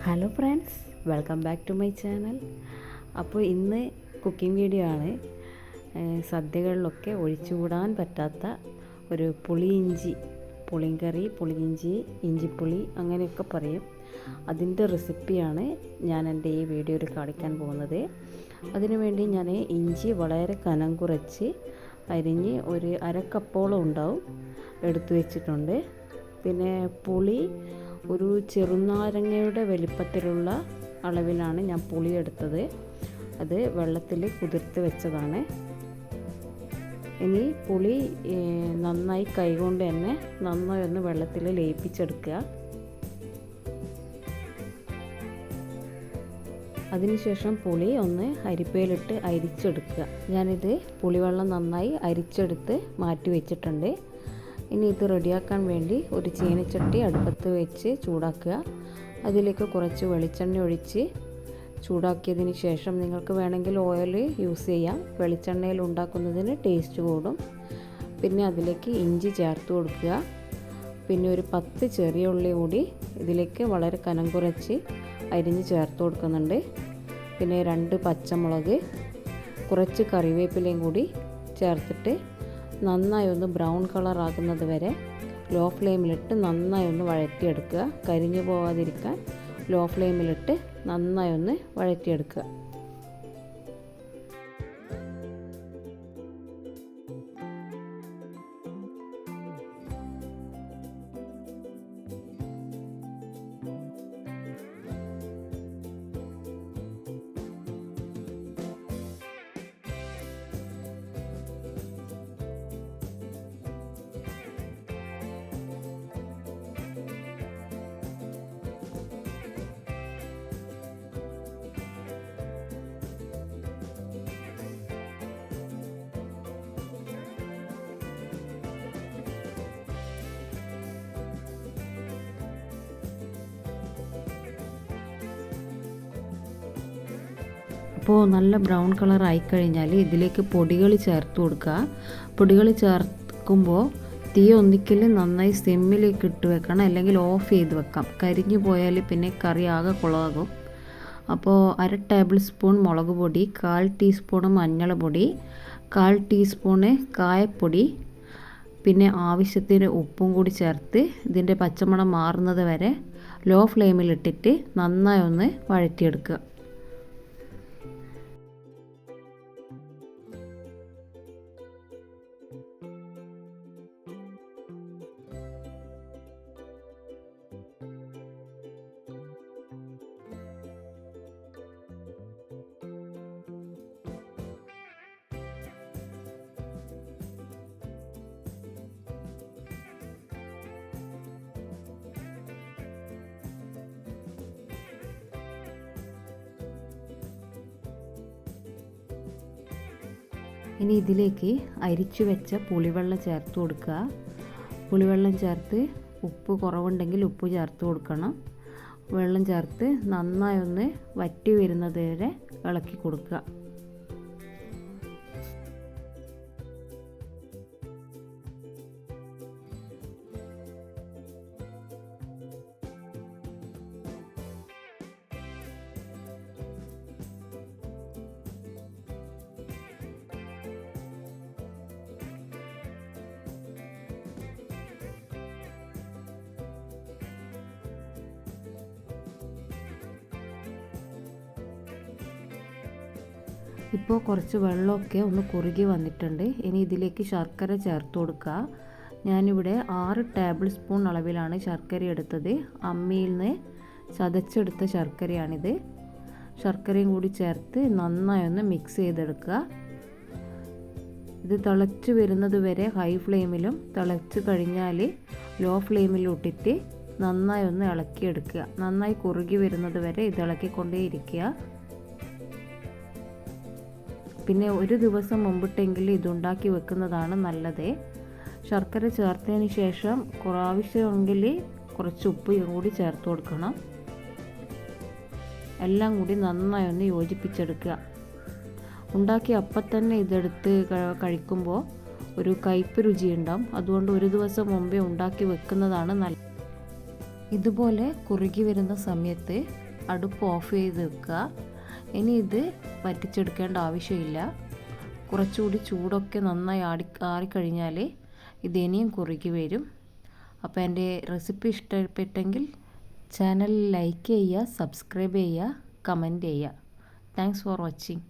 Hello friends, welcome back to my channel. അപ്പോൾ ഇന്ന് cooking video ആണ്. സദ്യകളിലൊക്കെ ഒഴിച്ചുകൂടാൻ പറ്റാത്ത ഒരു പുളിയിഞ്ചി, പുളിങ്കറി, പുളിയിഞ്ചി, ഇഞ്ചിപ്പുളി അങ്ങനെയൊക്കെ പറയും. അതിൻ്റെ റെസിപ്പിയാണ് ഞാൻ എൻ്റെ ഈ വീഡിയോയിൽ കാണിക്കാൻ പോകുന്നത്. അതിനുവേണ്ടി ഞാൻ ഇഞ്ചി വളരെ കനം കുറച്ച് അരിഞ്ഞ് ഒരു അരക്കപ്പോളം ഉണ്ടാവും എടുത്തു വെച്ചിട്ടുണ്ട്. പിന്നെ പുളി ഒരു ചെറുനാരങ്ങയുടെ വലിപ്പത്തിലുള്ള അളവിലാണ് ഞാൻ പുളി എടുത്തത്. അത് വെള്ളത്തിൽ കുതിർത്ത് വെച്ചതാണ്. ഇനി പുളി നന്നായി കൈകൊണ്ട് തന്നെ നന്നായി ഒന്ന് വെള്ളത്തിൽ ലയിപ്പിച്ചെടുക്കുക. അതിനുശേഷം പുളി ഒന്ന് അരിപ്പയിലിട്ട് അരിച്ചെടുക്കുക. ഞാനിത് പുളിവെള്ളം നന്നായി അരിച്ചെടുത്ത് മാറ്റി വെച്ചിട്ടുണ്ട്. ഇനി ഇത് റെഡിയാക്കാൻ വേണ്ടി ഒരു ചീനച്ചട്ടി അടുപ്പത്ത് വെച്ച് ചൂടാക്കുക. അതിലേക്ക് കുറച്ച് വെളിച്ചെണ്ണ ഒഴിച്ച് ചൂടാക്കിയതിന് ശേഷം നിങ്ങൾക്ക് വേണമെങ്കിൽ ഓയിൽ യൂസ് ചെയ്യാം. വെളിച്ചെണ്ണയിൽ ഉണ്ടാക്കുന്നതിന് ടേസ്റ്റ് കൂടും. പിന്നെ അതിലേക്ക് ഇഞ്ചി ചേർത്ത് കൊടുക്കുക. പിന്നെ ഒരു 10 ചെറിയ ഉള്ളി കൂടി ഇതിലേക്ക് വളരെ കനം കുറച്ച് അരിഞ്ഞ് ചേർത്ത് കൊടുക്കുന്നുണ്ട്. പിന്നെ 2 പച്ചമുളക്, കുറച്ച് കറിവേപ്പിലയും കൂടി ചേർത്തിട്ട് നന്നായി ഒന്ന് ബ്രൗൺ കളർ ആകുന്നത് വരെ ലോ ഫ്ലെയിമിലിട്ട് നന്നായി ഒന്ന് വഴറ്റിയെടുക്കുക. കരിഞ്ഞു പോകാതിരിക്കാൻ ലോ ഫ്ലെയിമിലിട്ട് നന്നായി ഒന്ന് വഴറ്റിയെടുക്കുക. അപ്പോൾ നല്ല ബ്രൗൺ കളർ ആയിക്കഴിഞ്ഞാൽ ഇതിലേക്ക് പൊടികൾ ചേർത്ത് കൊടുക്കുക. പൊടികൾ ചേർക്കുമ്പോൾ തീ ഒന്നിക്കൽ നന്നായി സിമ്മിലേക്ക് ഇട്ട് വെക്കണം, അല്ലെങ്കിൽ ഓഫ് ചെയ്ത് വെക്കാം. കരിഞ്ഞു പോയാൽ പിന്നെ കറി ആകെ കുളമാകും. അപ്പോൾ 1/2 ടേബിൾ സ്പൂൺ മുളക് പൊടി, 1/4 ടീസ്പൂൺ മഞ്ഞൾ പൊടി, 1/4 ടീസ്പൂൺ കായപ്പൊടി, പിന്നെ ആവശ്യത്തിന് ഉപ്പും കൂടി ചേർത്ത് ഇതിൻ്റെ പച്ചമണം മാറുന്നത് വരെ ലോ ഫ്ലെയിമിലിട്ടിട്ട് നന്നായി ഒന്ന് വഴറ്റിയെടുക്കുക. ഇനി ഇതിലേക്ക് അരിച്ചു വെച്ച പുളിവെള്ളം ചേർത്ത് കൊടുക്കുക. പുളിവെള്ളം ചേർത്ത് ഉപ്പ് കുറവുണ്ടെങ്കിൽ ഉപ്പ് ചേർത്ത് കൊടുക്കണം. വെള്ളം ചേർത്ത് നന്നായി ഒന്ന് വറ്റി വരുന്നത് വരെ ഇളക്കി കൊടുക്കുക. ഇപ്പോൾ കുറച്ച് വെള്ളമൊക്കെ ഒന്ന് കുറുകി വന്നിട്ടുണ്ട്. ഇനി ഇതിലേക്ക് ശർക്കര ചേർത്ത് കൊടുക്കുക. ഞാനിവിടെ 6 ടേബിൾ സ്പൂൺ അളവിലാണ് ശർക്കര എടുത്തത്. അമ്മിയിൽ നിന്ന് ചതച്ചെടുത്ത ശർക്കരയാണിത്. ശർക്കരയും കൂടി ചേർത്ത് നന്നായി ഒന്ന് മിക്സ് ചെയ്തെടുക്കുക. ഇത് തിളച്ച് വരുന്നത് വരെ ഹൈ ഫ്ലെയിമിലും, തിളച്ച് കഴിഞ്ഞാൽ ലോ ഫ്ലെയിമിലും ഇട്ടിട്ട് നന്നായി ഒന്ന് ഇളക്കിയെടുക്കുക. നന്നായി കുറുകി വരുന്നത് വരെ ഇത് ഇളക്കിക്കൊണ്ടേയിരിക്കുക. പിന്നെ ഒരു ദിവസം മുമ്പിട്ടെങ്കിൽ ഇതുണ്ടാക്കി വെക്കുന്നതാണ് നല്ലത്. ശർക്കര ചേർത്തതിന് ശേഷം ആവശ്യമെങ്കിൽ കുറച്ച് ഉപ്പ് കൂടി ചേർത്ത് കൊടുക്കണം. എല്ലാം കൂടി നന്നായി ഒന്ന് യോജിപ്പിച്ചെടുക്കുക. ഉണ്ടാക്കി അപ്പം തന്നെ ഇതെടുത്ത് കഴിക്കുമ്പോൾ ഒരു കയ്പ്പ് രുചി ഉണ്ടാവും. അതുകൊണ്ട് ഒരു ദിവസം മുമ്പേ ഉണ്ടാക്കി വെക്കുന്നതാണ് നല്ലത്. ഇതുപോലെ കുറുകി വരുന്ന സമയത്ത് അടുപ്പ് ഓഫ് ചെയ്ത് വെക്കുക. ഇനി ഇത് വറ്റിച്ചെടുക്കേണ്ട ആവശ്യമില്ല. കുറച്ചുകൂടി ചൂടൊക്കെ നന്നായി ആറിക്കഴിഞ്ഞാൽ ഇത് ഇനിയും കുറുകി വരും. അപ്പോൾ എൻ്റെ റെസിപ്പി ഇഷ്ടപ്പെട്ടെങ്കിൽ ചാനൽ ലൈക്ക് ചെയ്യുക, സബ്സ്ക്രൈബ് ചെയ്യുക, കമൻറ്റ് ചെയ്യുക. Thanks for watching.